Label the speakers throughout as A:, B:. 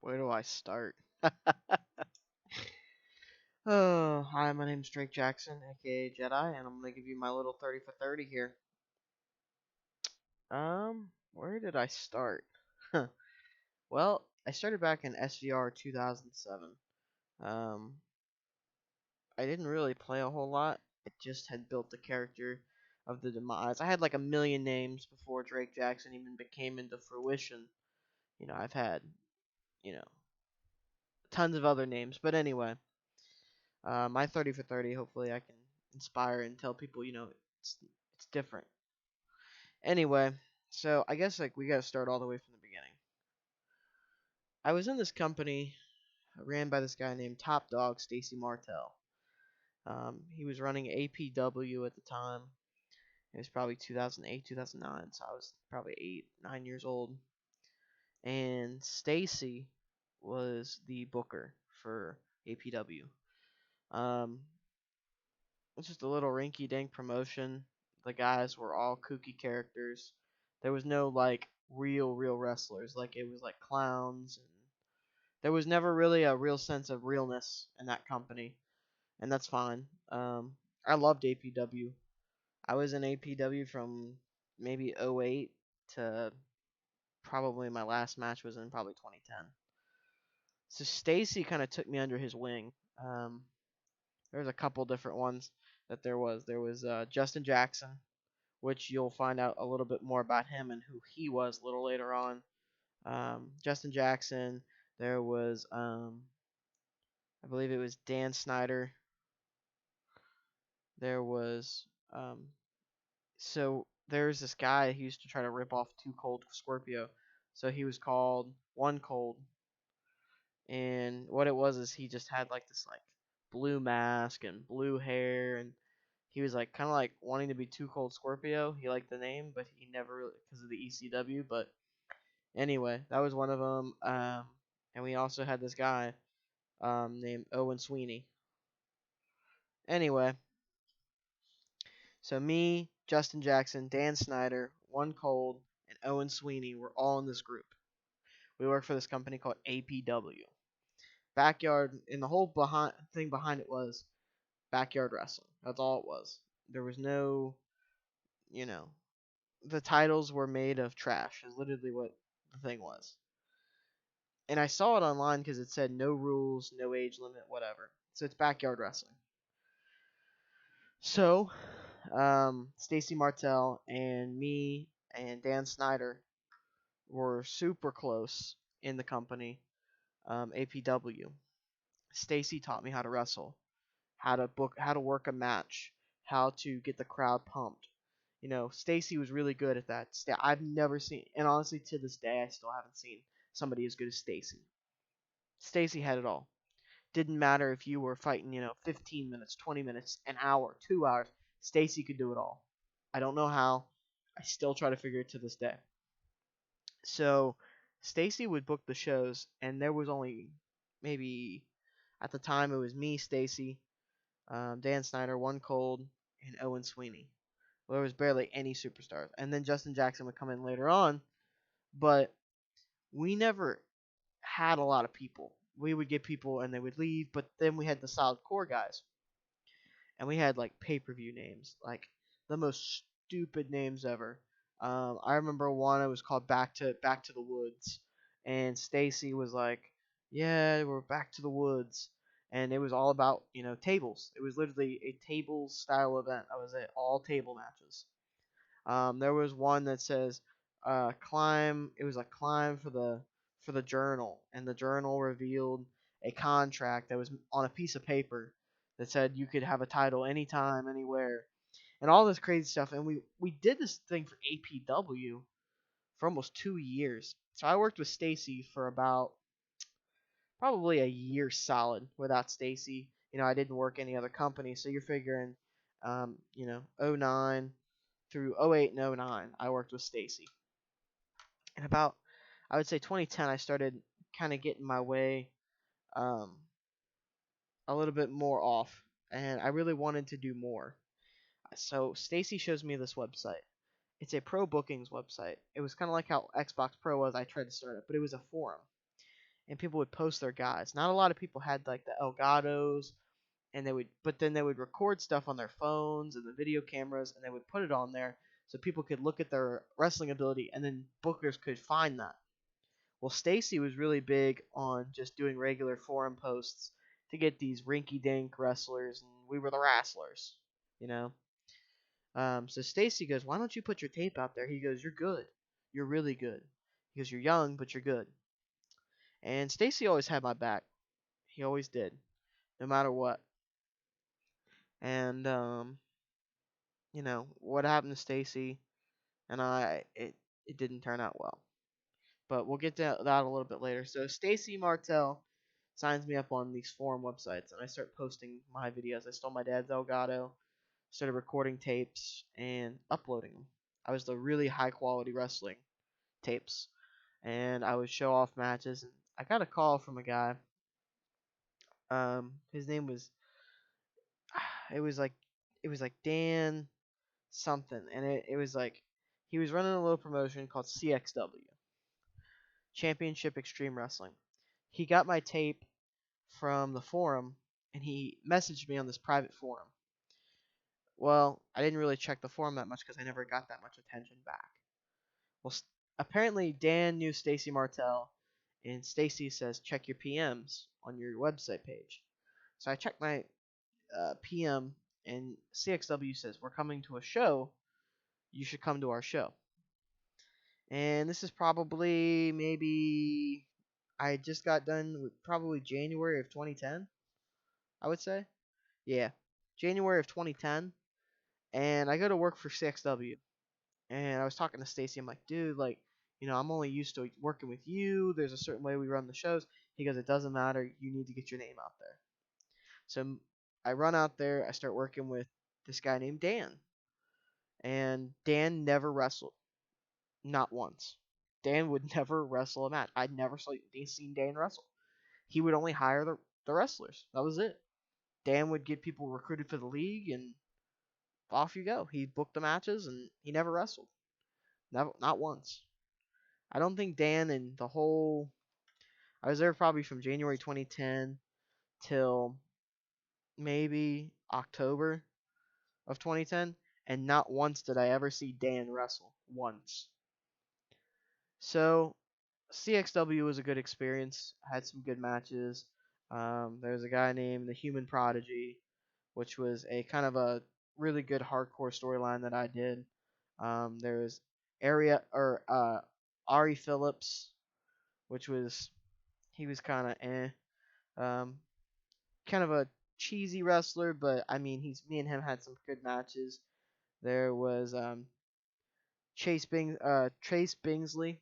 A: Where do I start? Oh, hi, my name's Drake Jackson, aka Jedi, and I'm gonna give you my little 30 for 30 here. Where did I start? Huh. Well, I started back in SVR 2007. Um, I didn't really play a whole lot. I just had built the character of the Demise. I had like a million names before Drake Jackson even became into fruition. I've had, you know, tons of other names, but anyway, my 30 for 30, hopefully I can inspire and tell people, it's different. Anyway, so I guess like we got to start all the way from the beginning. I was in this company ran by this guy named Top Dog Stacy Martell. He was running APW at the time. It was probably 2008, 2009, so I was probably 8, 9 years old. And Stacy was the booker for APW. Um, It's just a little rinky dink promotion. The guys were all kooky characters. There was no like real wrestlers. Like it was like clowns, and there was never really a real sense of realness in that company, and that's fine. I loved APW. I was in APW from maybe '08 to probably my last match was in probably 2010. So Stacy kind of took me under his wing. There's a couple different ones that there was. There was Justin Jackson, which you'll find out a little bit more about him and who he was a little later on. Justin Jackson. There was, I believe it was Dan Snyder. There was, so there's this guy who used to try to rip off Two Cold Scorpio. So he was called One Cold, and what it was is he just had like this like blue mask and blue hair, and he was like kind of like wanting to be Too Cold Scorpio. He liked the name, but he never really because of the ECW. But anyway, that was one of them. And we also had this guy named Owen Sweeney. Anyway, so me, Justin Jackson, Dan Snyder, One Cold, and Owen Sweeney were all in this group. We worked for this company called APW. Backyard, and the whole thing behind it was backyard wrestling. That's all it was. There was no, you know, the titles were made of trash. Is literally what the thing was. And I saw it online because it said no rules, no age limit, whatever. So it's backyard wrestling. So, Stacy Martell and me and Dan Snyder were super close in the company, APW. Stacy taught me how to wrestle, how to work a match, how to get the crowd pumped. Stacy was really good at that. I've never seen, and honestly, to this day, I still haven't seen somebody as good as Stacy. Stacy had it all. Didn't matter if you were fighting, 15 minutes, 20 minutes, an hour, 2 hours. Stacy could do it all. I don't know how. I still try to figure it to this day. So Stacy would book the shows, and there was only maybe at the time it was me, Stacy, Dan Snyder, One Cold, and Owen Sweeney. Well, there was barely any superstars, and then Justin Jackson would come in later on, but we never had a lot of people. We would get people and they would leave, but then we had the solid core guys, and we had like pay-per-view names, like the most stupid names ever. I remember one. It was called Back to the Woods, and Stacy was like, "Yeah, we're back to the woods," and it was all about tables. It was literally a table style event. I was at all table matches. There was one that says, "Climb." It was a climb for the journal, and the journal revealed a contract that was on a piece of paper that said you could have a title anytime, anywhere, and all this crazy stuff. And we did this thing for APW for almost 2 years. So I worked with Stacy for about probably a year solid without Stacy. I didn't work any other company, so you're figuring, '09 through '08 and '09, I worked with Stacy. And about, I would say 2010, I started kind of getting my way um, a little bit more off, and I really wanted to do more. So Stacy shows me this website. It's a pro bookings website. It was kind of like how Xbox Pro was. I tried to start it, but it was a forum. and people would post their guys. Not a lot of people had like the Elgatos, and they would record stuff on their phones and the video cameras, and they would put it on there so people could look at their wrestling ability, and then bookers could find that. Well, Stacy was really big on just doing regular forum posts to get these rinky-dink wrestlers, and we were the wrestlers, you know. So Stacy goes, "Why don't you put your tape out there?" He goes, "You're good. You're really good." He goes, "You're young, but you're good." And Stacy always had my back. He always did, no matter what. And what happened to Stacy and it didn't turn out well. But we'll get to that a little bit later. So Stacy Martel signs me up on these forum websites, and I start posting my videos. I stole my dad's Elgato, started recording tapes and uploading them. I was the really high quality wrestling tapes, and I would show off matches. And I got a call from a guy. His name was it was like Dan something, and it was like he was running a little promotion called CXW, Championship Extreme Wrestling. He got my tape from the forum, and he messaged me on this private forum. Well, I didn't really check the forum that much because I never got that much attention back. Well, apparently Dan knew Stacy Martel, and Stacy says check your PMs on your website page. So I checked my PM, and CXW says we're coming to a show. You should come to our show. And this is probably maybe I just got done with probably January of 2010, I would say. Yeah, January of 2010. And I go to work for CXW. And I was talking to Stacy. I'm like, dude, like, I'm only used to working with you. There's a certain way we run the shows. He goes, it doesn't matter. You need to get your name out there. So I run out there. I start working with this guy named Dan. And Dan never wrestled. Not once. Dan would never wrestle a match. I'd never seen Dan wrestle. He would only hire the wrestlers. That was it. Dan would get people recruited for the league, and off you go. He booked the matches, and he never wrestled. Never, not once. I don't think Dan and the whole. I was there probably from January 2010 till maybe October of 2010, and not once did I ever see Dan wrestle. Once. So CXW was a good experience. I had some good matches. There was a guy named the Human Prodigy, which was a kind of a really good hardcore storyline that I did. There was Ari Phillips, which was he was kind of kind of a cheesy wrestler, but I mean me and him had some good matches. There was Chase Bingsley.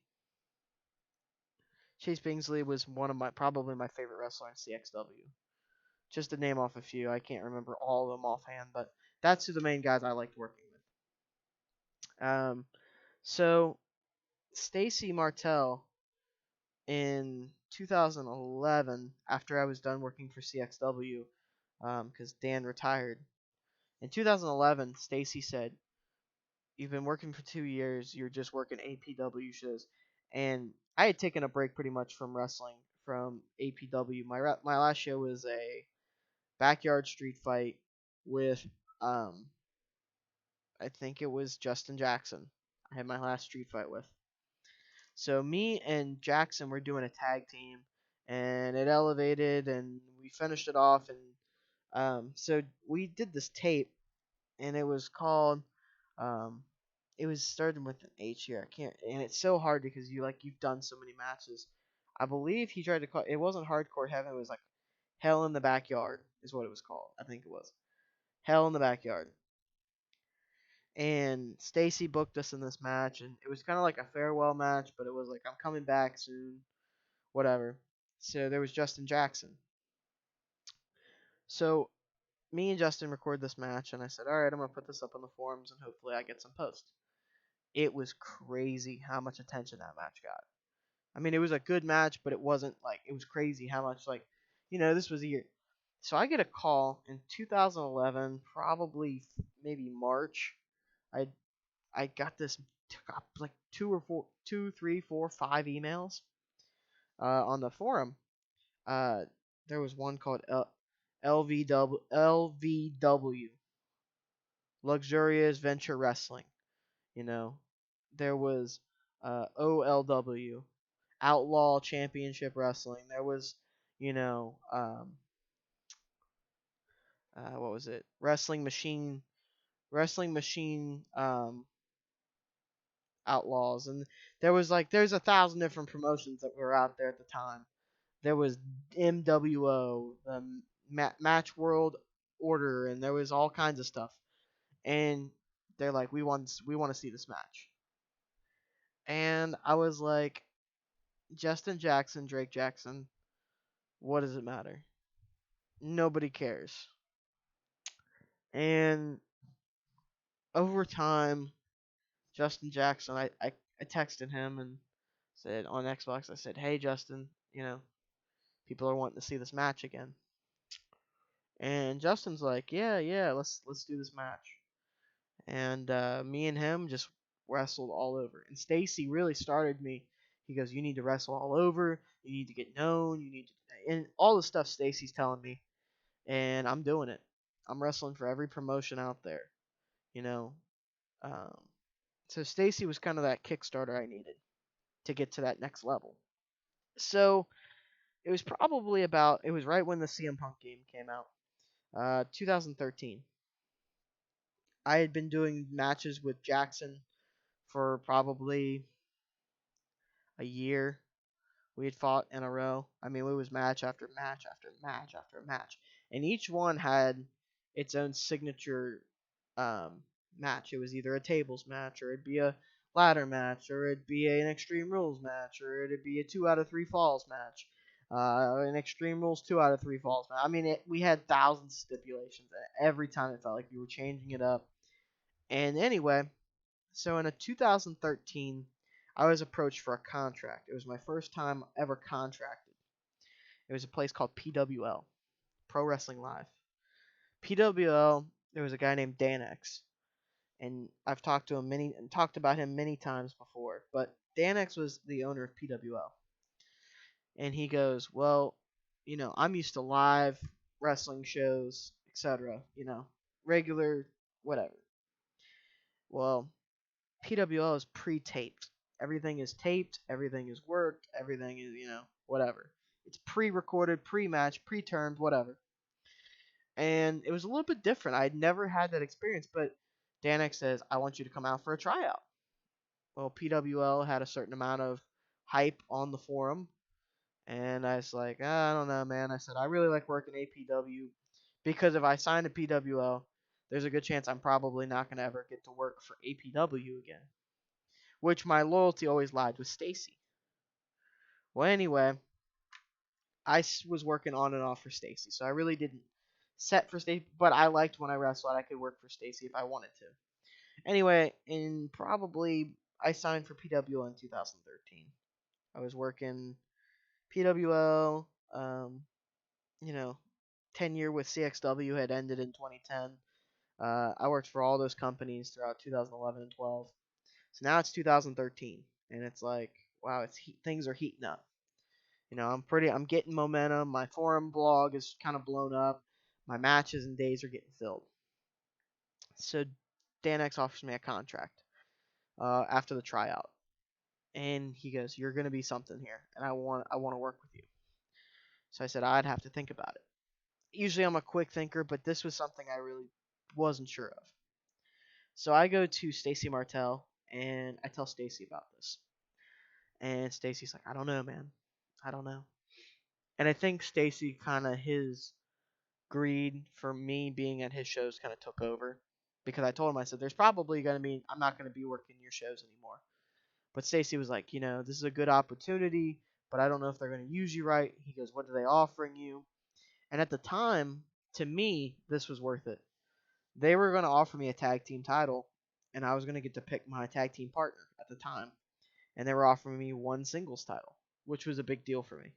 A: Chase Bingsley was one of probably my favorite wrestler in CXW. Just to name off a few, I can't remember all of them offhand, but that's who the main guys I liked working with. So Stacy Martel in 2011, after I was done working for CXW, because Dan retired. In 2011, Stacy said, "You've been working for 2 years. You're just working APW shows." And I had taken a break pretty much from wrestling from APW. My last show was a backyard street fight with I think it was Justin Jackson. I had my last street fight with. So me and Jackson were doing a tag team, and it elevated, and we finished it off, and so we did this tape, and it was called it was starting with an H here. I can't, and it's so hard because you've done so many matches. I believe he tried to call it wasn't Hardcore Heaven. It was like Hell in the Backyard is what it was called. I think it was Hell in the Backyard. And Stacy booked us in this match, and it was kind of like a farewell match, but it was like I'm coming back soon, whatever. So there was Justin Jackson. So me and Justin record this match, and I said, all right, I'm gonna put this up on the forums, and hopefully I get some posts. It was crazy how much attention that match got. I mean, it was a good match, but it wasn't like it was crazy how much this was a year. So I get a call in 2011, probably maybe March. I I got like 2 or 4, 2, 3, 4, 5 emails on the forum. Uh, there was one called LVW, Luxurious Venture Wrestling. You know, there was OLW, Outlaw Championship Wrestling. There was, you know, what was it? Wrestling Machine Outlaws, and there's 1,000 different promotions that were out there at the time. There was MWO, Match World Order, and there was all kinds of stuff. And they're like, we want to see this match. And I was like, Justin Jackson, Drake Jackson, what does it matter? Nobody cares. And over time, Justin Jackson, I texted him and said on Xbox, I said, hey Justin, people are wanting to see this match again. And Justin's like, yeah, let's do this match. And me and him just wrestled all over. And Stacy really started me. He goes, you need to wrestle all over. You need to get known. You need to, and all the stuff Stacy's telling me, and I'm doing it. I'm wrestling for every promotion out there, you know. Um, so Stacy was kind of that Kickstarter I needed to get to that next level. So it was it was right when the CM Punk game came out, 2013. I had been doing matches with Jackson for probably a year. We had fought in a row. I mean, it was match after match after match after match, and each one had its own signature um, match. It was either a tables match, or it'd be a ladder match, or it'd be an Extreme Rules match, or it'd be a 2 out of 3 falls match. An Extreme Rules 2 out of 3 falls match. I mean, we had thousands of stipulations. Every time it felt like we were changing it up. And anyway, so in a 2013, I was approached for a contract. It was my first time ever contracted. It was a place called PWL, Pro Wrestling Live. PWL, there was a guy named Dan X, and I've talked about him many times before. But Dan X was the owner of PWL, and he goes, "Well, I'm used to live wrestling shows, etc. Regular, whatever. Well, PWL is pre-taped. Everything is taped. Everything is worked. Everything is, whatever. It's pre-recorded, pre-match, pre-termed, whatever." And it was a little bit different. I'd never had that experience, but Danik says, "I want you to come out for a tryout." Well, PWL had a certain amount of hype on the forum, and I was like, I don't know, man. I said, I really like working APW because if I sign to PWL, there's a good chance I'm probably not going to ever get to work for APW again, which my loyalty always lied with Stacy. Well, anyway, I was working on and off for Stacy, so I really didn't set for Stacy, but I liked when I wrestled, I could work for Stacy if I wanted to. Anyway, I signed for PWL in 2013. I was working PWL, you know, tenure with CXW had ended in 2010. I worked for all those companies throughout 2011 and 12. So now it's 2013, and it's like, wow, things are heating up. I'm getting momentum. My forum blog is kind of blown up. My matches and days are getting filled. So Dan X offers me a contract after the tryout, and he goes, "You're gonna be something here, and I want to work with you." So I said I'd have to think about it. Usually I'm a quick thinker, but this was something I really wasn't sure of. So I go to Stacy Martel and I tell Stacy about this, and Stacy's like, "I don't know, man. I don't know." And I think Stacy kind of his greed for me being at his shows kind of took over because I told him, I said, "There's probably going to be I'm not going to be working your shows anymore." But Stacy was like, "This is a good opportunity, but I don't know if they're going to use you right." He goes, "What are they offering you?" And at the time, to me, this was worth it. They were going to offer me a tag team title, and I was going to get to pick my tag team partner at the time. And they were offering me one singles title, which was a big deal for me.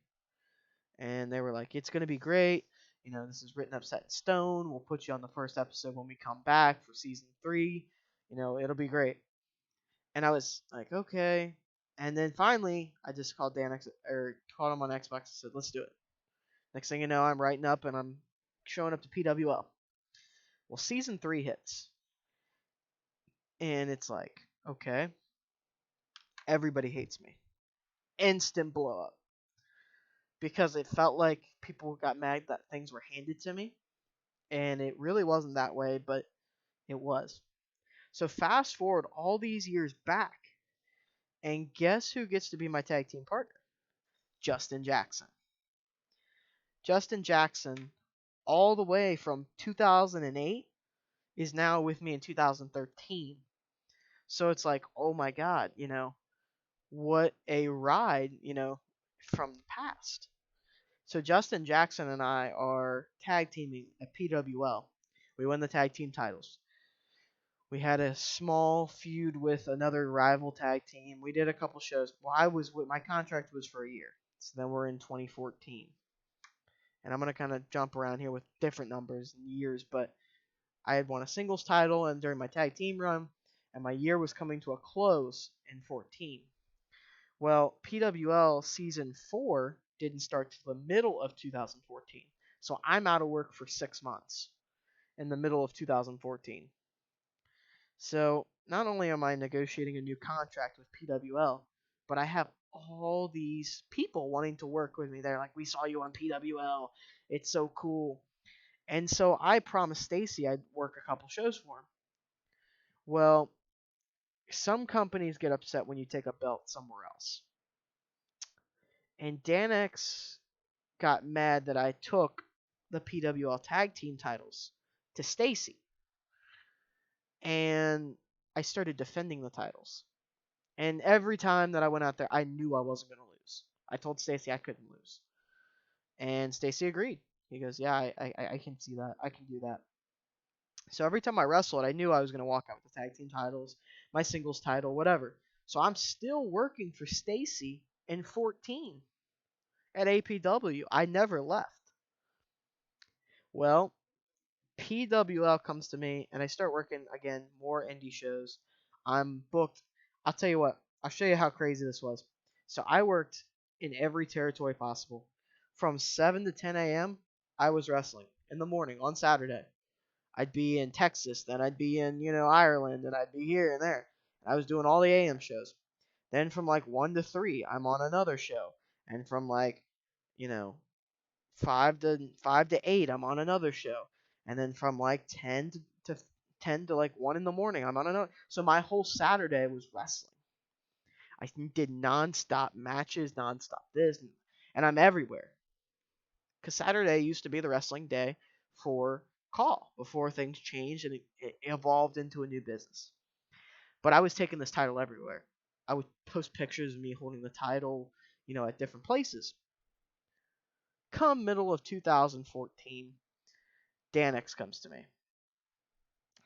A: And they were like, "It's going to be great. This is written up set in stone. We'll put you on the first episode when we come back for season 3. It'll be great." And I was like, okay. And then finally, I just called called him on Xbox and said, "Let's do it." Next thing you know, I'm writing up and I'm showing up to PWL. Well, season 3 hits, and it's like, okay, everybody hates me. Instant blow up because it felt like people got mad that things were handed to me, and it really wasn't that way, but it was. So fast forward all these years back, and guess who gets to be my tag team partner? Justin Jackson. Justin Jackson, all the way from 2008, is now with me in 2013. So it's like, oh my God, what a ride, from the past. So Justin Jackson and I are tag teaming at PWL. We won the tag team titles. We had a small feud with another rival tag team. We did a couple shows. Well, my contract was for a year. So then we're in 2014. And I'm going to kind of jump around here with different numbers and years, but I had won a singles title and during my tag team run, and my year was coming to a close in 14. Well, PWL season 4 didn't start till the middle of 2014. So I'm out of work for 6 months in the middle of 2014. So not only am I negotiating a new contract with PWL, but I have all these people wanting to work with me. They're like, "We saw you on PWL. It's so cool." And so I promised Stacy I'd work a couple shows for him. Well, some companies get upset when you take a belt somewhere else. And Danex got mad that I took the PWL tag team titles to Stacy. And I started defending the titles. And every time that I went out there, I knew I wasn't going to lose. I told Stacy I couldn't lose. And Stacy agreed. He goes, "Yeah, I can see that. I can do that." So every time I wrestled, I knew I was going to walk out with the tag team titles, my singles title, whatever. So I'm still working for Stacy in 14 at APW. I never left. Well, PWL comes to me, and I start working again, more indie shows. I'm booked. I'll tell you what, I'll show you how crazy this was. So I worked in every territory possible. From 7 to 10 a.m., I was wrestling in the morning on Saturday. I'd be in Texas, then I'd be in, Ireland, and I'd be here and there. I was doing all the AM shows. Then from like 1 to 3, I'm on another show. And from like, you know, 5 to 8, I'm on another show. And then from like 10 to like 1 in the morning, I'm on another. So my whole Saturday was wrestling. I did nonstop matches, nonstop this, and I'm everywhere. Because Saturday used to be the wrestling day for Call before things changed and it evolved into a new business. But I was taking this title everywhere. I would post pictures of me holding the title, at different places. Come middle of 2014, Danex comes to me.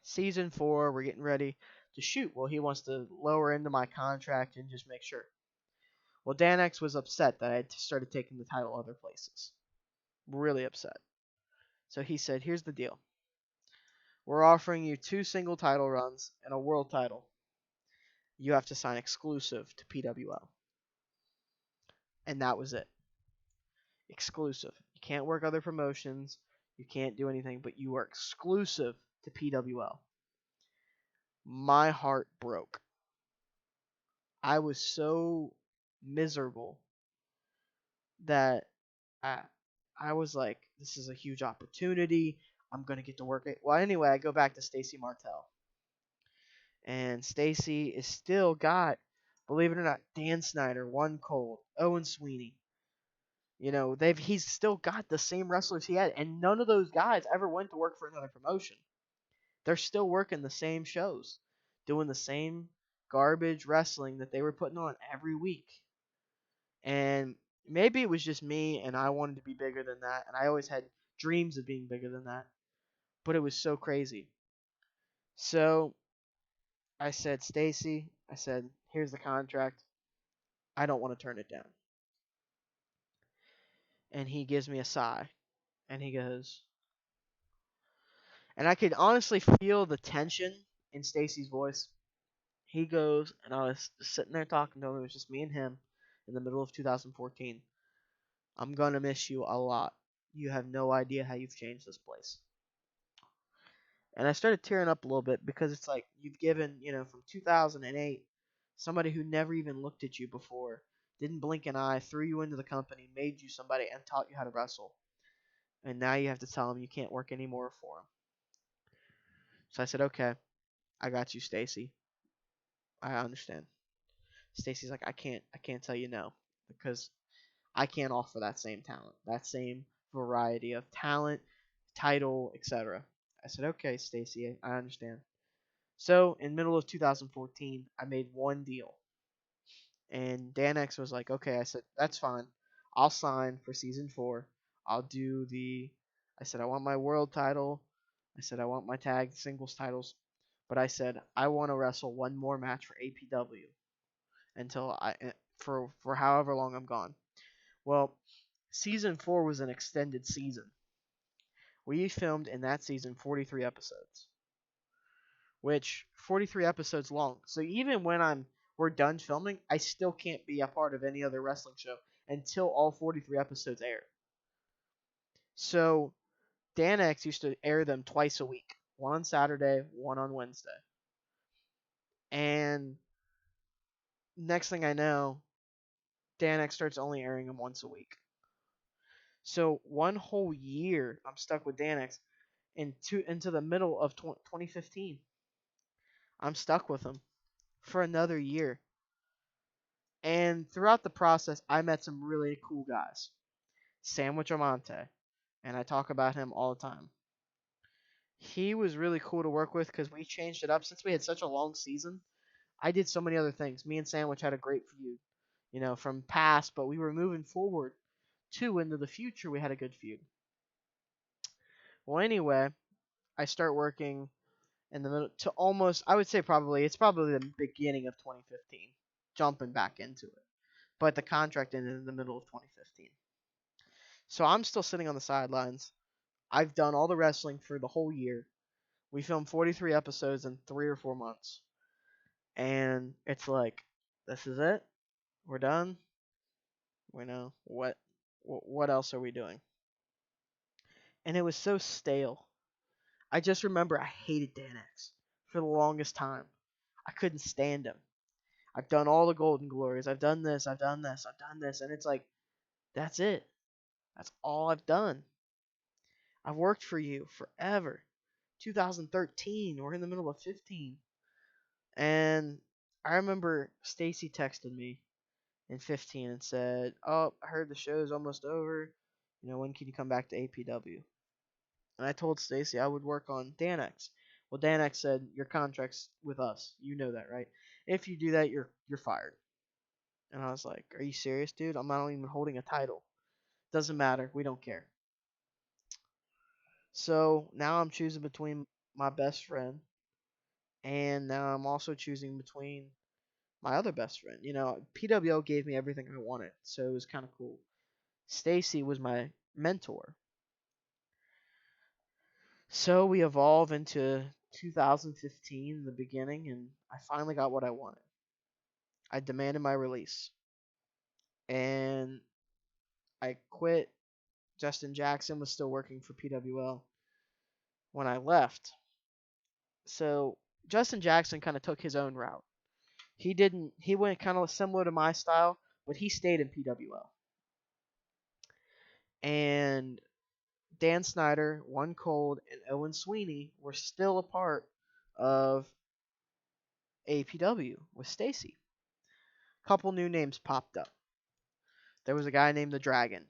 A: Season 4, we're getting ready to shoot. Well, he wants to lower into my contract and just make sure. Well, Danex was upset that I had started taking the title other places. Really upset. So he said, "Here's the deal. We're offering you 2 single title runs and a world title. You have to sign exclusive to PWL." And that was it. Exclusive. You can't work other promotions. You can't do anything, but you are exclusive to PWL. My heart broke. I was so miserable that I, I was like, this is a huge opportunity. I'm going to get to work it. Well, anyway, I go back to Stacy Martel. And Stacy is still got, believe it or not, Dan Snyder, One Cold, Owen Sweeney. He's still got the same wrestlers he had, and none of those guys ever went to work for another promotion. They're still working the same shows, doing the same garbage wrestling that they were putting on every week. And maybe it was just me, and I wanted to be bigger than that, and I always had dreams of being bigger than that. But it was so crazy. So I said, "Stacy," I said, "here's the contract. I don't want to turn it down." And he gives me a sigh, and he goes, and I could honestly feel the tension in Stacy's voice. He goes, and I was sitting there talking to him. It was just me and him in the middle of 2014. I'm gonna miss you a lot. You have no idea how you've changed this place. And I started tearing up a little bit because it's like you've given, from 2008, somebody who never even looked at you before, didn't blink an eye, threw you into the company, made you somebody, and taught you how to wrestle. And now you have to tell him you can't work anymore for him. So I said, okay, I got you, Stacy. I understand. Stacy's like, I can't tell you no because I can't offer that same talent, that same variety of talent, title, etc. I said, okay, Stacy, I understand. So in middle of 2014, I made one deal, and Dan X was like, okay. I said, that's fine. I'll sign for season 4. I'll do the. I said I want my world title. I said I want my tag singles titles, but I said I want to wrestle one more match for APW until for however long I'm gone. Well, season 4 was an extended season. We filmed in that season 43 episodes, which 43 episodes long. So even when we're done filming, I still can't be a part of any other wrestling show until all 43 episodes air. So Dan X used to air them twice a week, one on Saturday, one on Wednesday. And next thing I know, Dan X starts only airing them once a week. So one whole year, I'm stuck with Dan X into the middle of 2015. I'm stuck with him for another year. And throughout the process, I met some really cool guys. Sandwich Amante, and I talk about him all the time. He was really cool to work with because we changed it up. Since we had such a long season, I did so many other things. Me and Sandwich had a great feud, from past, but we were moving forward too into the future. We had a good feud. Well, anyway, I start working in the middle to almost, I would say it's probably the beginning of 2015, jumping back into it. But the contract ended in the middle of 2015. So I'm still sitting on the sidelines. I've done all the wrestling for the whole year. We filmed 43 episodes in 3 or 4 months. And it's like, this is it. We're done. We know what else are we doing? And it was so stale. I just remember I hated Dan X for the longest time. I couldn't stand him. I've done all the Golden Glories. I've done this. I've done this. I've done this. And it's like, that's it. That's all I've done. I've worked for you forever. 2013. We're in the middle of 15. And I remember Stacy texted me in 15 and said, "Oh, I heard the show's almost over. When can you come back to APW?" And I told Stacy I would work on Dan X. Well, Dan X said, "Your contract's with us. You know that, right? If you do that, you're fired." And I was like, "Are you serious, dude? I'm not even holding a title. Doesn't matter. We don't care." So now I'm choosing between my best friend, and now I'm also choosing between my other best friend. PWO gave me everything I wanted, so it was kind of cool. Stacy was my mentor. So we evolve into 2015 in the beginning, and I finally got what I wanted. I demanded my release, and I quit. Justin Jackson was still working for PWL when I left. So Justin Jackson kind of took his own route. He went kind of similar to my style, but he stayed in PWL. And Dan Snyder, One Cold, and Owen Sweeney were still a part of APW with Stacy. A couple new names popped up. There was a guy named the Dragon.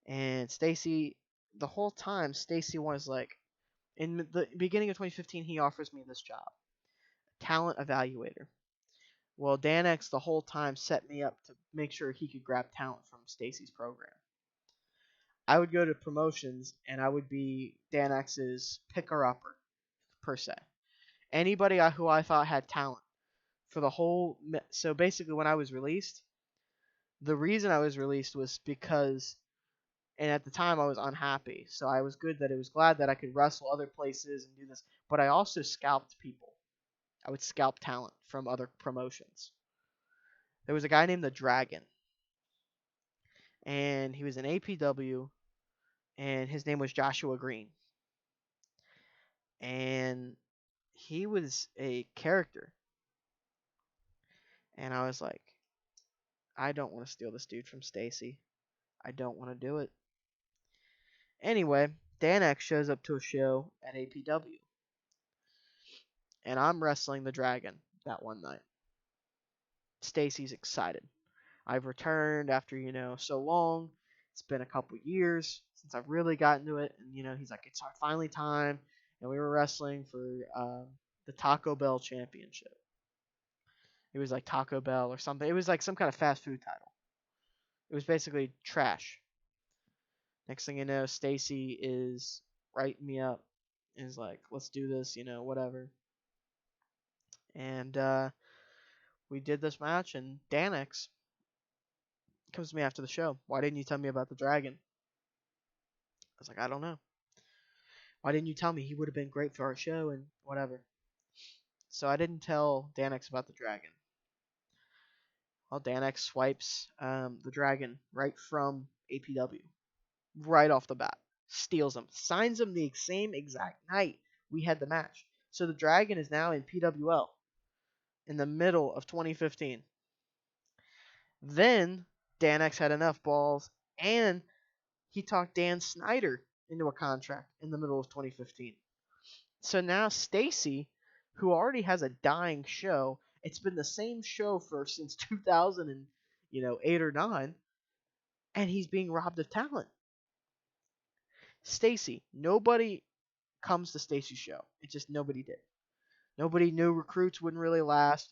A: And Stacy, the whole time, Stacy was like, in the beginning of 2015, he offers me this job, talent evaluator. Well, Dan X the whole time set me up to make sure he could grab talent from Stacy's program. I would go to promotions and I would be Dan X's picker-upper, per se. Anybody who I thought had talent for the whole. So basically, when I was released, the reason I was released was because, and at the time I was unhappy. So I was glad that I could wrestle other places and do this. But I also scalped people. I would scalp talent from other promotions. There was a guy named the Dragon, and he was in APW, and his name was Joshua Green, and he was a character, and I was like, I don't want to steal this dude from Stacy. I don't want to do it. Anyway, Dan X shows up to a show at APW, and I'm wrestling the Dragon that one night. Stacy's excited. I've returned after, so long. It's been a couple years since I've really gotten to it. And, he's like, it's finally time. And we were wrestling for the Taco Bell Championship. It was like Taco Bell or something. It was like some kind of fast food title. It was basically trash. Next thing you know, Stacy is writing me up. And is like, let's do this, whatever. And we did this match, and Danix comes to me after the show. Why didn't you tell me about the Dragon? I was like, I don't know. Why didn't you tell me? He would have been great for our show and whatever. So I didn't tell Danix about the Dragon. Well, Danix swipes the Dragon right from APW. Right off the bat. Steals him. Signs him the same exact night we had the match. So the Dragon is now in PWL in the middle of 2015. Then Danix had enough balls, and he talked Dan Snyder into a contract in the middle of 2015. So now Stacy, who already has a dying show, it's been the same show for since 2008 or 9, and he's being robbed of talent. Stacy, nobody comes to Stacy's show. It just nobody did. Nobody knew recruits wouldn't really last,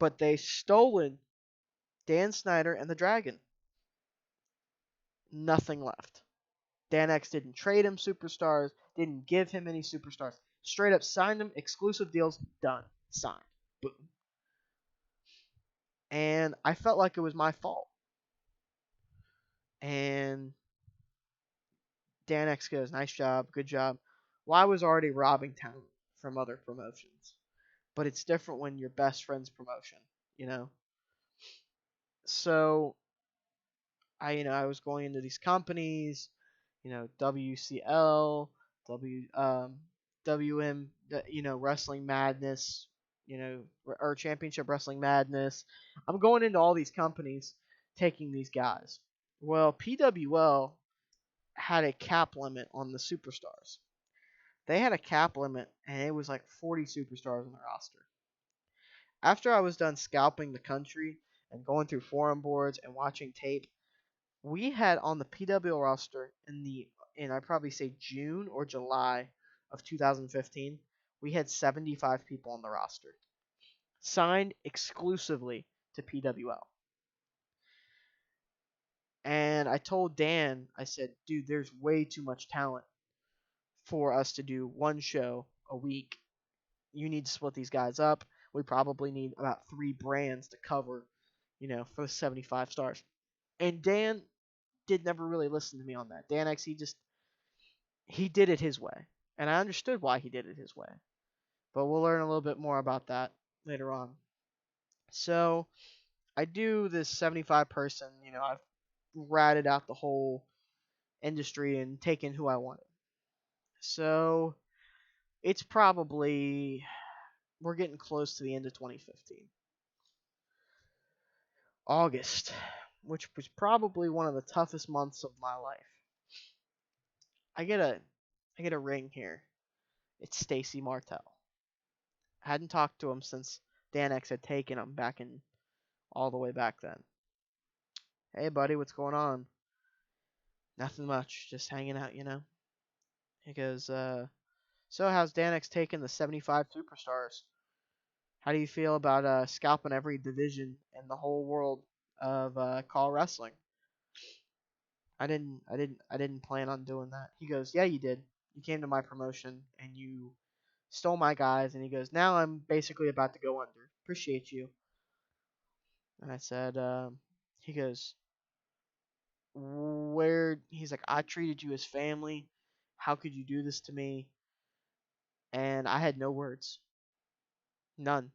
A: but they stolen Dan Snyder and the Dragon. Nothing left. Dan X didn't trade him superstars, didn't give him any superstars. Straight up signed him, exclusive deals, done, signed. Boom. And I felt like it was my fault. And Dan X goes, nice job, good job. Well, I was already robbing talent from other promotions. But it's different when your best friend's promotion, So I was going into these companies, WCL, WM, Wrestling Madness, or Championship Wrestling Madness. I'm going into all these companies, taking these guys. Well, PWL had a cap limit on the superstars. They had a cap limit, and it was like 40 superstars on the roster. After I was done scalping the country and going through forum boards and watching tape, we had on the PWL roster in I'd probably say June or July of 2015, we had 75 people on the roster, signed exclusively to PWL. And I told Dan, I said, dude, there's way too much talent for us to do one show a week. You need to split these guys up. We probably need about 3 brands to cover, for the 75 stars. And Dan did never really listen to me on that. Dan X, he did it his way. And I understood why he did it his way. But we'll learn a little bit more about that later on. So I do this 75 person, I've ratted out the whole industry and taken who I wanted. So it's probably, we're getting close to the end of 2015. August, which was probably one of the toughest months of my life. I get a ring here. It's Stacy Martel. I hadn't talked to him since Dan X had taken him all the way back then. Hey buddy, what's going on? Nothing much, just hanging out, He goes, so how's Dan X taking the 75 superstars? How do you feel about scalping every division in the whole world of Call Wrestling? I didn't plan on doing that. He goes, yeah, you did. You came to my promotion and you stole my guys. And he goes, now I'm basically about to go under. Appreciate you. And I said, he goes, he's like, I treated you as family. How could you do this to me? And I had no words. None.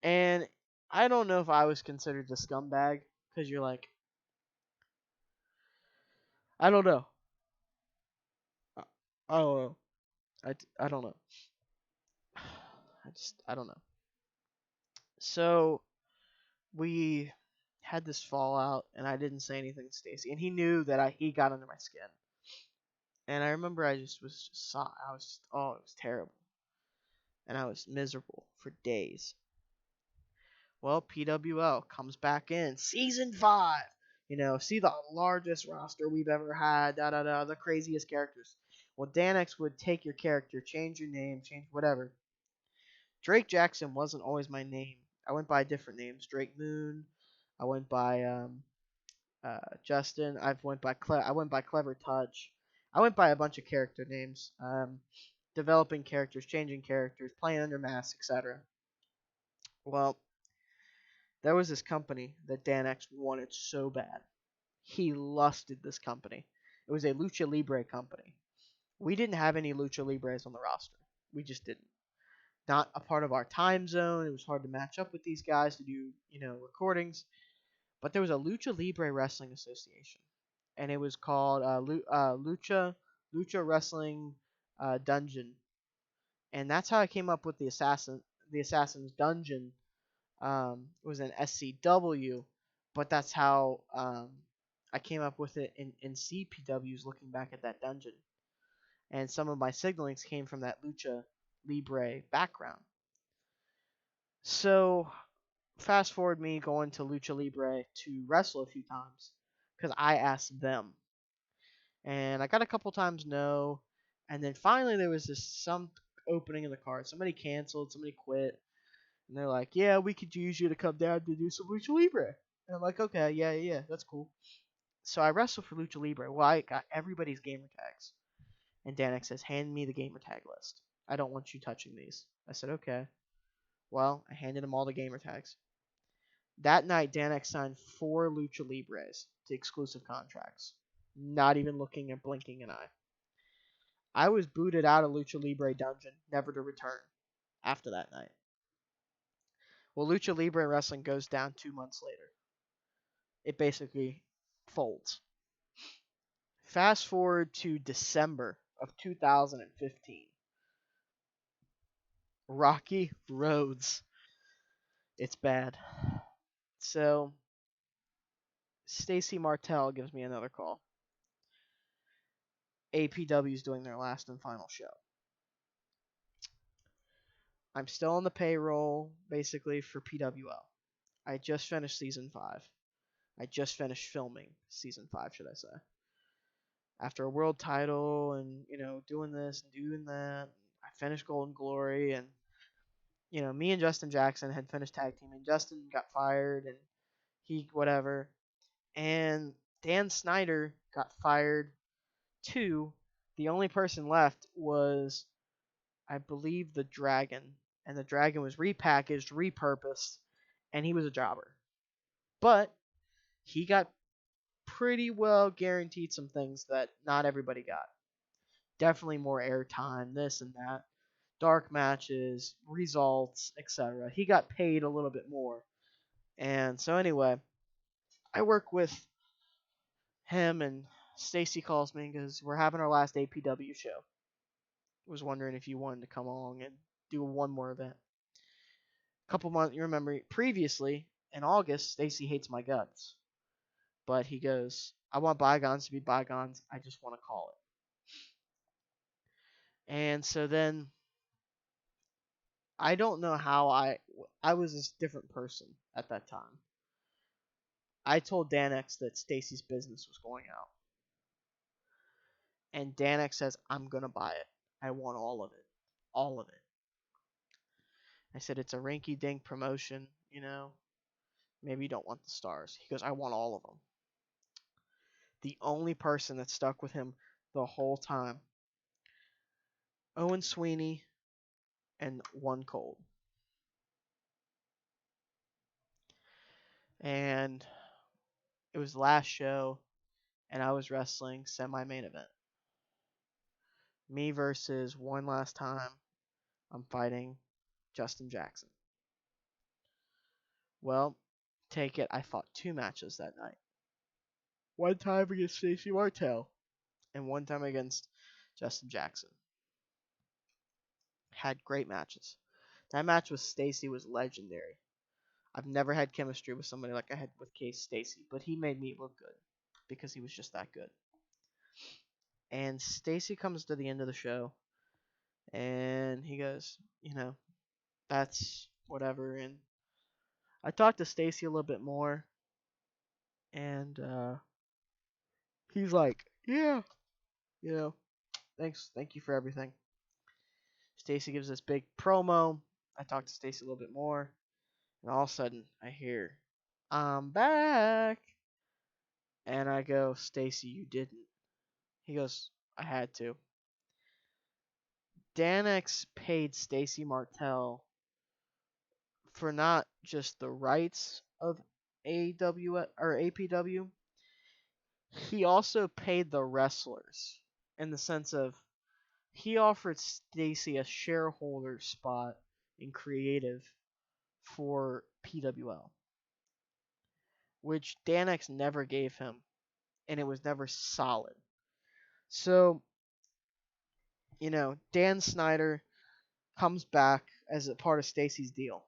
A: And I don't know if I was considered a scumbag because you're like, I don't know. I I don't know. I don't know. I don't know. So we had this fallout, and I didn't say anything to Stacy, and he knew that he got under my skin. And I remember I just was just I was just, oh, it was terrible, and I was miserable for days. Well, PWL comes back in season 5. See the largest roster we've ever had, da da da, the craziest characters. Well, Danex would take your character, change your name, change whatever. Drake Jackson wasn't always my name. I went by different names. Drake Moon. I went by Justin. I went by Clever Touch. I went by a bunch of character names. Developing characters, changing characters, playing under masks, etc. Well, there was this company that Dan X wanted so bad. He lusted this company. It was a Lucha Libre company. We didn't have any Lucha Libres on the roster. We just didn't. Not a part of our time zone. It was hard to match up with these guys to do, recordings. But there was a Lucha Libre Wrestling Association, and it was called Lucha Wrestling Dungeon, and that's how I came up with the Assassin's Dungeon. Was an SCW, but that's how I came up with it in CPWs. Looking back at that dungeon, and some of my signalings came from that Lucha Libre background. So fast forward me going to Lucha Libre to wrestle a few times because I asked them, and I got a couple times no, and then finally there was some opening in the card. Somebody canceled, somebody quit, and they're like, "Yeah, we could use you to come down to do some Lucha Libre." And I'm like, "Okay, yeah, that's cool." So I wrestled for Lucha Libre. Well, I got everybody's gamer tags, and Danik says, "Hand me the gamer tag list. I don't want you touching these." I said, "Okay." Well, I handed him all the gamer tags. That night, Danik signed 4 Lucha Libres to exclusive contracts, not even looking or blinking an eye. I was booted out of Lucha Libre Dungeon, never to return after that night. Well, Lucha Libre Wrestling goes down 2 months later. It basically folds. Fast forward to December of 2015. Rocky Roads. It's bad. So, Stacy Martel gives me another call. APW is doing their last and final show. I'm still on the payroll, basically, for PWL. I just finished season 5. I just finished filming season 5, should I say. After a world title and, doing this and doing that, I finished Golden Glory, and, me and Justin Jackson had finished tag teaming. Justin got fired, and he, whatever. And Dan Snyder got fired, too. The only person left was, I believe, the Dragon. And the Dragon was repackaged, repurposed, and he was a jobber. But he got pretty well guaranteed some things that not everybody got. Definitely more airtime, this and that, dark matches, results, etc. He got paid a little bit more. And so anyway, I work with him, and Stacy calls me because we're having our last APW show. Was wondering if you wanted to come along and do one more event. A couple months, you remember previously in August, Stacy hates my guts. But he goes, I want bygones to be bygones. I just want to call it. And so then I don't know how I was a different person at that time. I told Danex that Stacy's business was going out. And Danex says, I'm going to buy it. I want all of it. All of it. I said, it's a rinky dink promotion, Maybe you don't want the stars. He goes, I want all of them. The only person that stuck with him the whole time, Owen Sweeney and One Cold. And it was the last show, and I was wrestling semi-main event. Me versus one last time. I'm fighting Justin Jackson. Well, take it, I fought 2 matches that night. One time against Stacey Martel, and one time against Justin Jackson. Had great matches. That match with Stacey was legendary. I've never had chemistry with somebody like I had with Case Stacey, but he made me look good because he was just that good. And Stacey comes to the end of the show, and he goes, that's whatever. And I talked to Stacey a little bit more, and he's like, yeah, thank you for everything. Stacey gives this big promo. I talk to Stacey a little bit more, and all of a sudden I hear, "I'm back," and I go, "Stacey, you didn't." He goes, "I had to." Danex paid Stacey Martel for not just the rights of AW or APW, he also paid the wrestlers in the sense of he offered Stacey a shareholder spot in creative for PWL, which Danex never gave him, and it was never solid. So, Dan Snyder comes back as a part of Stacey's deal.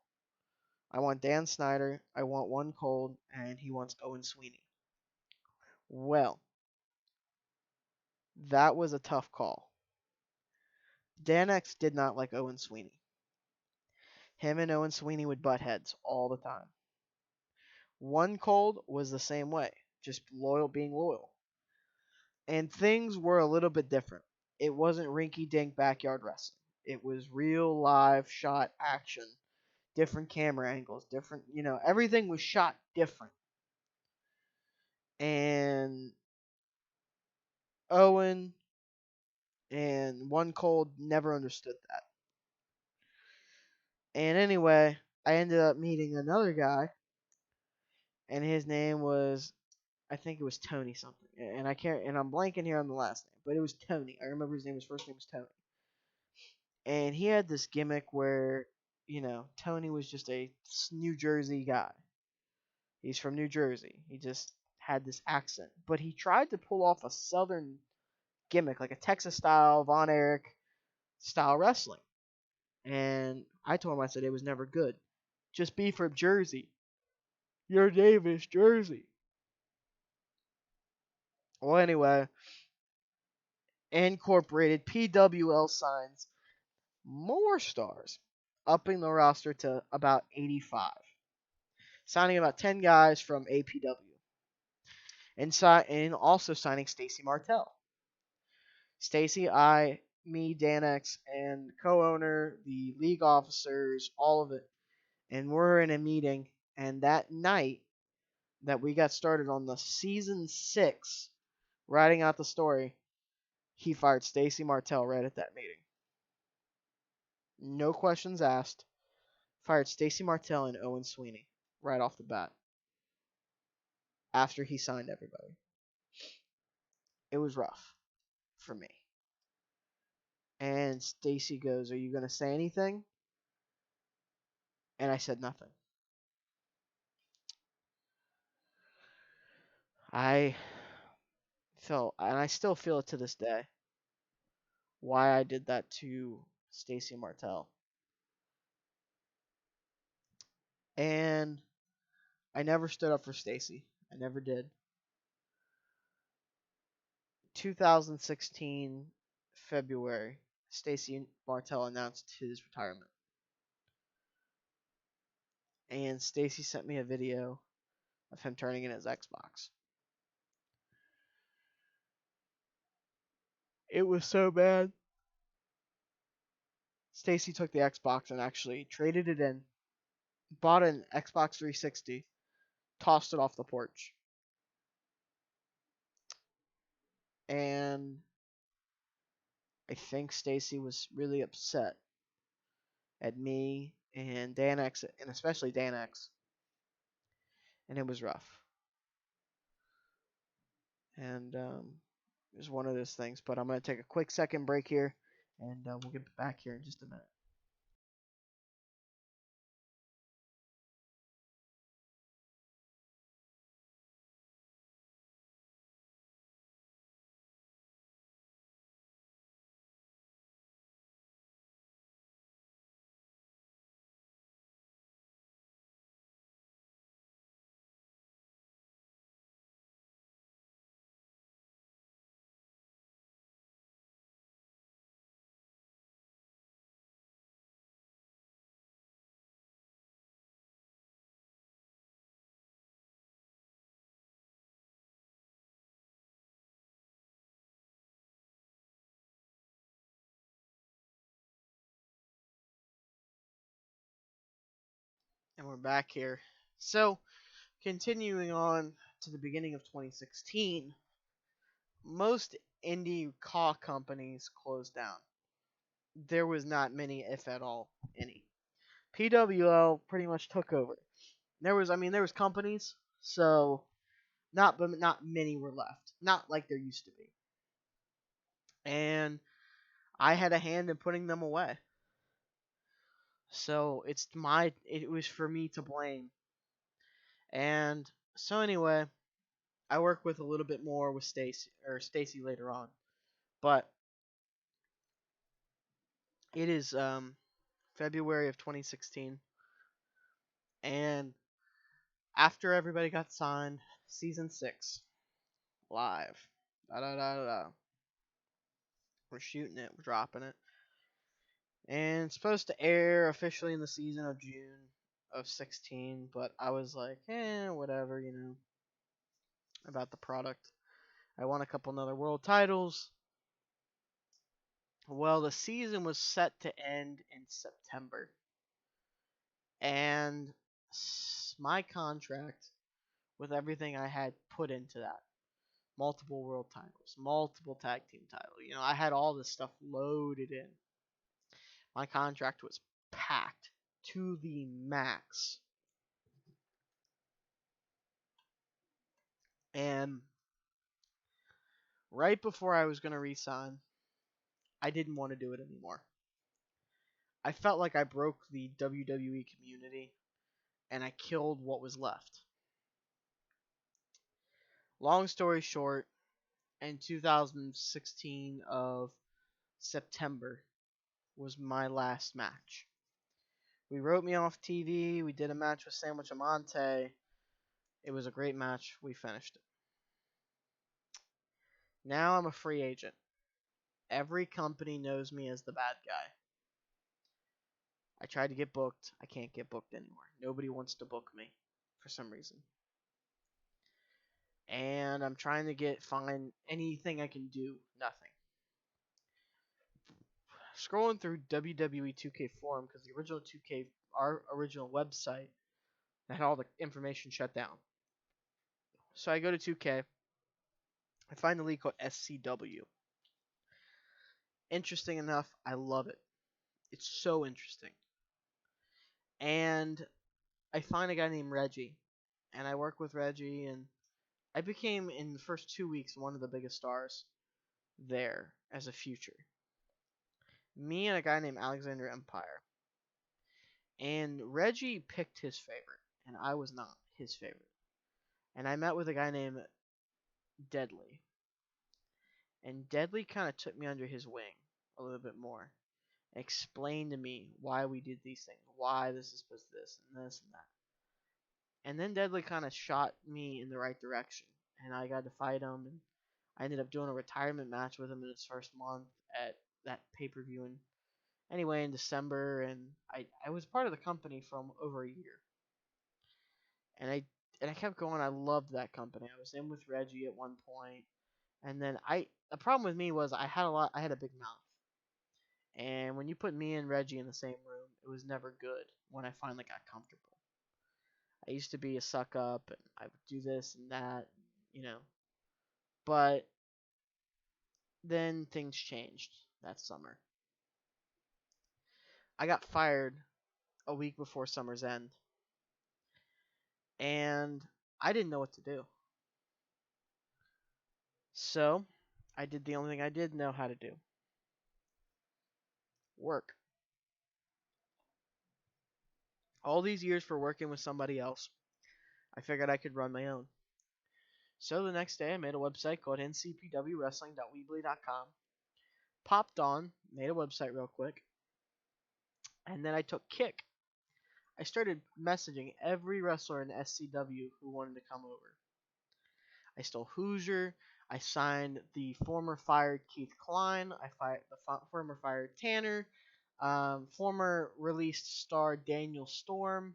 A: I want Dan Snyder, I want One Cold, and he wants Owen Sweeney. Well, that was a tough call. Danex did not like Owen Sweeney. Him and Owen Sweeney would butt heads all the time. One Cold was the same way, just being loyal. And things were a little bit different. It wasn't rinky dink backyard wrestling. It was real live shot action, different camera angles, different, everything was shot different. And Owen and One Cold never understood that. And anyway, I ended up meeting another guy, and his name was, I think it was Tony something, and I can't, and I'm blanking here on the last name, but it was Tony. I remember his first name was Tony, and he had this gimmick where, Tony was just a New Jersey guy. He's from New Jersey. He just had this accent, but he tried to pull off a Southern gimmick, like a Texas style, Von Erich style wrestling. And I told him, I said, it was never good. Just be from Jersey. Your name is Jersey. Well, anyway, Incorporated PWL signs more stars, upping the roster to about 85, signing about 10 guys from APW, and also signing Stacey Martel. Stacey, me, Danex, and co-owner, the league officers, all of it, and we're in a meeting. And that night that we got started on the season 6, writing out the story, he fired Stacey Martel right at that meeting. No questions asked. Fired Stacey Martel and Owen Sweeney right off the bat after he signed everybody. It was rough for me. And Stacey goes, "Are you going to say anything?" And I said nothing. I felt, and I still feel it to this day, why I did that to Stacey Martel. And I never stood up for Stacey. I never did. 2016 February, Stacey Martel announced his retirement. And Stacey sent me a video of him turning in his Xbox. It was so bad. Stacey took the Xbox and actually traded it in, bought an Xbox 360, tossed it off the porch. And I think Stacey was really upset at me and Danex, and especially Danex. And it was rough. And it was one of those things. But I'm going to take a quick second break here, and we'll get back here in just a minute. And we're back here. So, continuing on to the beginning of 2016, most indie car companies closed down. There was not many, if at all, any. PWL pretty much took over. There was companies, so not many were left. Not like there used to be. And I had a hand in putting them away. So it was for me to blame. And so anyway, I work with a little bit more with Stacy later on. But it is February of 2016, and after everybody got signed, season 6 live. Da da da da. We're shooting it, we're dropping it. And it's supposed to air officially in the season of June of 16, but I was like, whatever, about the product. I won a couple other world titles. Well, the season was set to end in September. And my contract, with everything I had put into that, multiple world titles, multiple tag team titles, I had all this stuff loaded in. My contract was packed to the max. And right before I was going to resign, I didn't want to do it anymore. I felt like I broke the WWE community and I killed what was left. Long story short, in 2016 of September was my last match. We wrote me off TV. We did a match with Sandwich Amante. It was a great match. We finished it. Now I'm a free agent. Every company knows me as the bad guy. I tried to get booked. I can't get booked anymore. Nobody wants to book me for some reason. And I'm trying to find anything I can do. Nothing. Scrolling through WWE 2K forum because the original 2K, our original website, had all the information shut down. So I go to 2K. I find a league called SCW. Interesting enough, I love it. It's so interesting. And I find a guy named Reggie. And I work with Reggie, and I became, in the first 2 weeks, one of the biggest stars there as a future. Me and a guy named Alexander Empire. And Reggie picked his favorite, and I was not his favorite. And I met with a guy named Deadly. And Deadly kind of took me under his wing a little bit more. Explained to me why we did these things, why this is supposed to this and this and that. And then Deadly kind of shot me in the right direction, and I got to fight him, and I ended up doing a retirement match with him in his first month at that pay-per-view in December, and I was part of the company from over a year. And I kept going. I loved that company. I was in with Reggie at one point, and then the problem with me was I had a big mouth. And when you put me and Reggie in the same room, it was never good when I finally got comfortable. I used to be a suck up, and I would do this and that, you know. But then things changed that summer. I got fired a week before summer's end, and I didn't know what to do. So I did the only thing I did know how to do: work. All these years for working with somebody else, I figured I could run my own. So the next day, I made a website called ncpwwrestling.weebly.com. Popped on, made a website real quick, and then I took Kick. I started messaging every wrestler in SCW who wanted to come over. I stole Hoosier. I signed the former fired Keith Klein. I fired the former fired Tanner. Former released star Daniel Storm.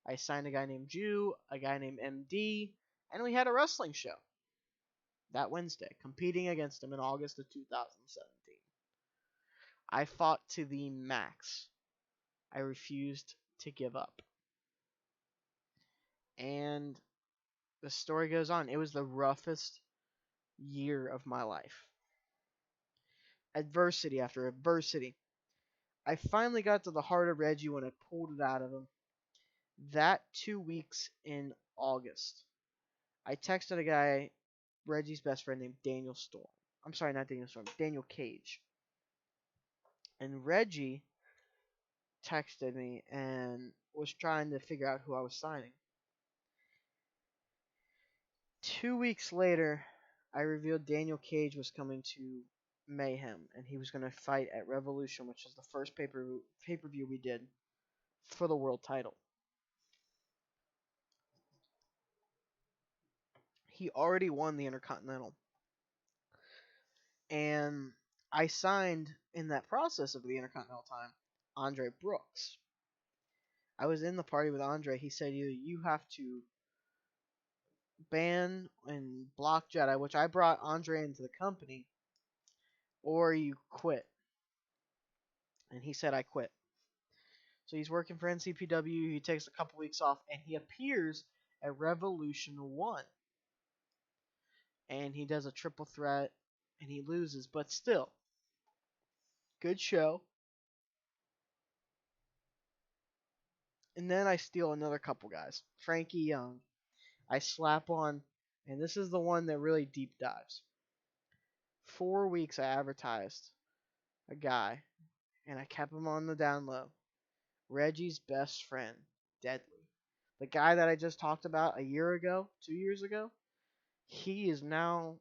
A: I signed a guy named Jew, a guy named MD, and we had a wrestling show that Wednesday, competing against him in August of 2017. I fought to the max. I refused to give up. And the story goes on. It was the roughest year of my life. Adversity after adversity. I finally got to the heart of Reggie when I pulled it out of him. That 2 weeks in August, I texted a guy, Reggie's best friend named Daniel Storm. I'm sorry, not Daniel Storm, Daniel Cage. And Reggie texted me and was trying to figure out who I was signing. 2 weeks later, I revealed Daniel Cage was coming to Mayhem and he was going to fight at Revolution, which was the first pay-per-view we did for the world title. He already won the Intercontinental. And I signed in that process of the Intercontinental time Andre Brooks. I was in the party with Andre. He said either you have to ban and block Jedi, which I brought Andre into the company, or you quit. And he said I quit. So he's working for NCPW. He takes a couple weeks off and he appears at Revolution 1. And he does a triple threat and he loses, but still, good show. And then I steal another couple guys. Frankie Young. I slap on, and this is the one that really deep dives. 4 weeks I advertised a guy, and I kept him on the down low. Reggie's best friend, Deadly. The guy that I just talked about a year ago, 2 years ago, he is now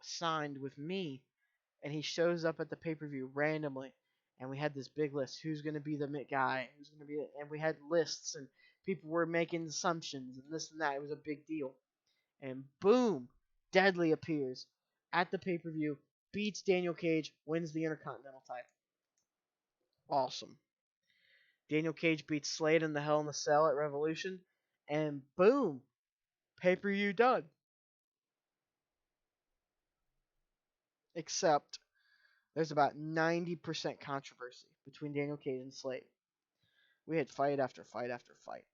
A: signed with me, and he shows up at the pay-per-view randomly. And we had this big list. Who's going to be the guy? Who's going to be? And we had lists, and people were making assumptions, and this and that. It was a big deal. And boom, Deadly appears at the pay-per-view, beats Daniel Cage, wins the Intercontinental title. Awesome. Daniel Cage beats Slade in the Hell in the Cell at Revolution, and boom, pay-per-view done. Except there's about 90% controversy between Daniel Cage and Slade. We had fight after fight after fight.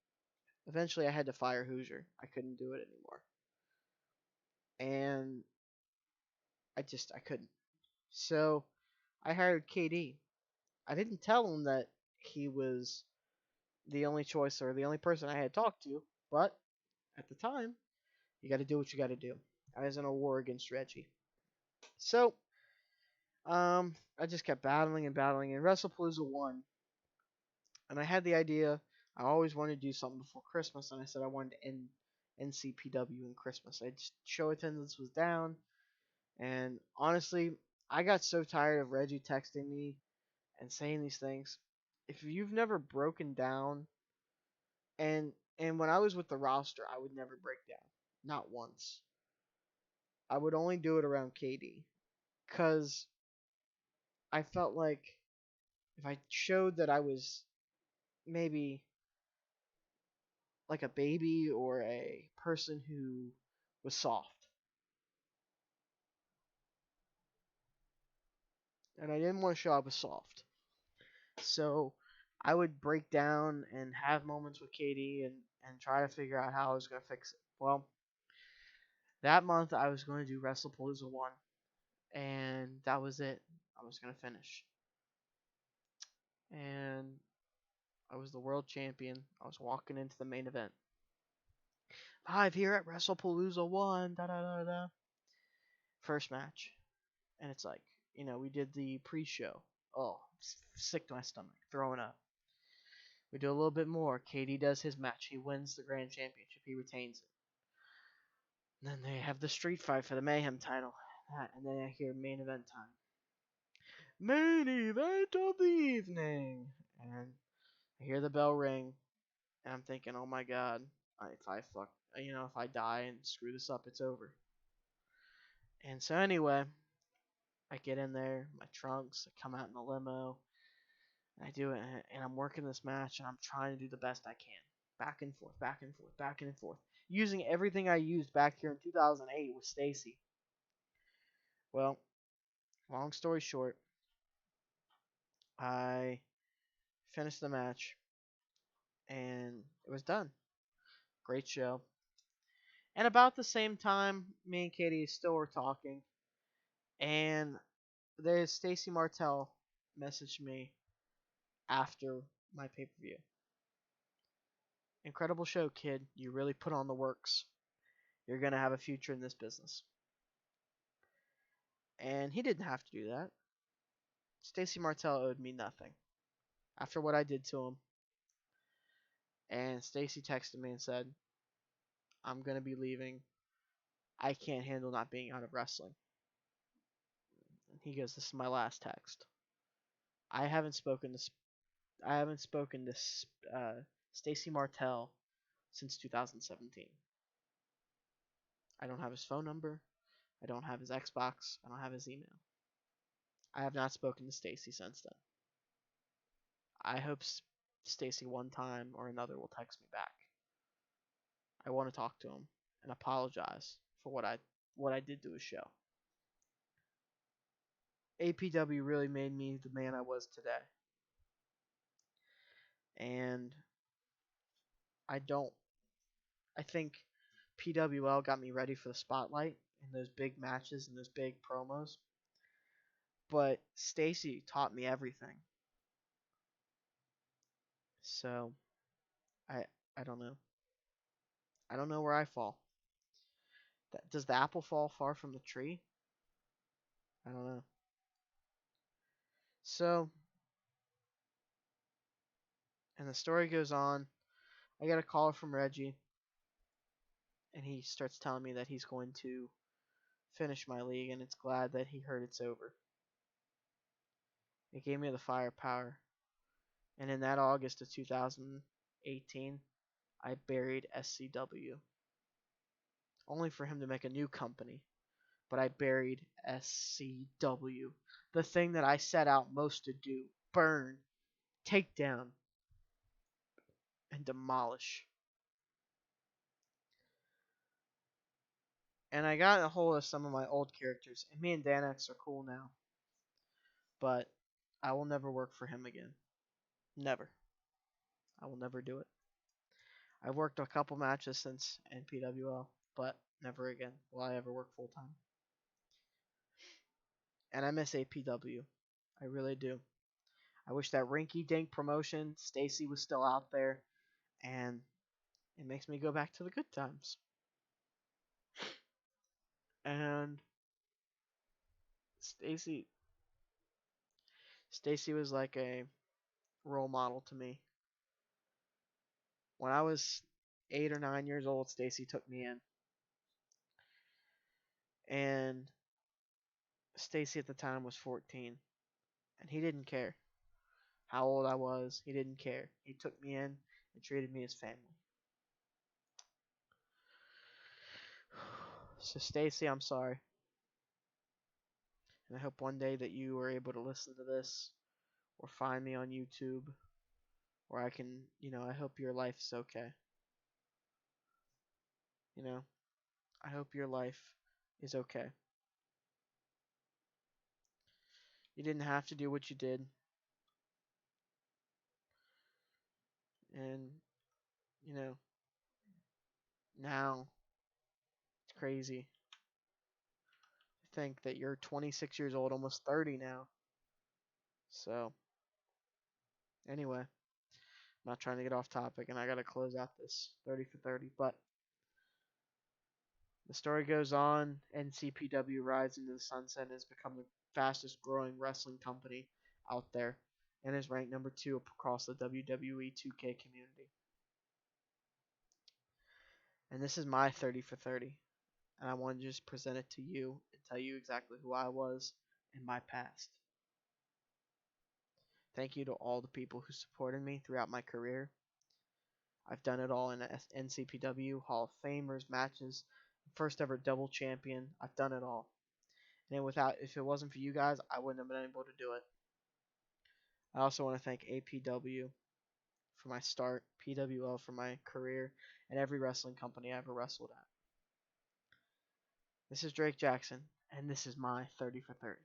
A: Eventually, I had to fire Hoosier. I couldn't do it anymore. And I couldn't. So I hired KD. I didn't tell him that he was the only choice or the only person I had talked to, but at the time, you got to do what you got to do. I was in a war against Reggie. So, I just kept battling and battling, and WrestlePalooza won. And I had the idea, I always wanted to do something before Christmas, and I said I wanted to end NCPW in Christmas. Show attendance was down, and honestly, I got so tired of Reggie texting me and saying these things. If you've never broken down, and when I was with the roster, I would never break down, not once. I would only do it around KD, cause I felt like if I showed that I was maybe like a baby or a person who was soft, and I didn't want to show I was soft, so I would break down and have moments with KD and try to figure out how I was gonna fix it. Well, that month I was going to do WrestlePalooza 1, and that was it. I was going to finish. And I was the world champion. I was walking into the main event. Live here at WrestlePalooza 1, da da da da. First match. And it's like, we did the pre-show. Oh, sick to my stomach, throwing up. We do a little bit more. KD does his match. He wins the Grand Championship. He retains it. And then they have the street fight for the Mayhem title. And then I hear main event time. Main event of the evening. And I hear the bell ring. And I'm thinking, oh my god, if I die and screw this up, it's over. And so anyway, I get in there, my trunks, I come out in the limo, and I do it, and I'm working this match, and I'm trying to do the best I can. Back and forth, back and forth, back and forth. Using everything I used back here in 2008 with Stacy. Well, long story short, I finished the match, and it was done. Great show. And about the same time, me and Katie still were talking, and there's Stacy Martel messaged me after my pay per view. Incredible show, kid. You really put on the works. You're gonna have a future in this business. And he didn't have to do that. Stacy Martel owed me nothing after what I did to him. And Stacy texted me and said, "I'm gonna be leaving. I can't handle not being out of wrestling." And he goes, "This is my last text. I haven't spoken to Stacy Martel since 2017. I don't have his phone number. I don't have his Xbox. I don't have his email. I have not spoken to Stacy since then. I hope Stacy one time or another will text me back. I want to talk to him and apologize for what I did to his show. APW really made me the man I was today. And I think PWL got me ready for the spotlight in those big matches and those big promos. But Stacy taught me everything. So I I don't know. I don't know where I fall. Does the apple fall far from the tree? I don't know. So, and the story goes on. I get a call from Reggie, and he starts telling me that he's going to finish my league, and it's glad that he heard it's over. It gave me the firepower. And in that August of 2018, I buried SCW. Only for him to make a new company. But I buried SCW. The thing that I set out most to do. Burn, take down, and demolish. And I got a hold of some of my old characters, and me and Danex are cool now. But I will never work for him again. Never. I will never do it. I've worked a couple matches since NPWL, but never again will I ever work full time. And I miss APW. I really do. I wish that Rinky Dink promotion, Stacy was still out there, and it makes me go back to the good times. And Stacy was like a role model to me. When I was 8 or 9 years old, Stacy took me in. And Stacy at the time was 14, and he didn't care how old I was. He didn't care. He took me in and treated me as family. So Stacy, I'm sorry. And I hope one day that you are able to listen to this or find me on YouTube, or I can, I hope your life is okay. I hope your life is okay. You didn't have to do what you did. And, now it's crazy to think that you're 26 years old, almost 30 now. So, anyway, I'm not trying to get off topic, and I got to close out this 30 for 30, but the story goes on. NCPW rides into the sunset and has become the fastest growing wrestling company out there and is ranked number 2 across the WWE 2K community. And this is my 30 for 30. And I want to just present it to you and tell you exactly who I was in my past. Thank you to all the people who supported me throughout my career. I've done it all in NCPW, Hall of Famers, matches, first ever double champion. I've done it all. And if it wasn't for you guys, I wouldn't have been able to do it. I also want to thank APW for my start, PWL for my career, and every wrestling company I ever wrestled at. This is Drake Jackson, and this is my 30 for 30.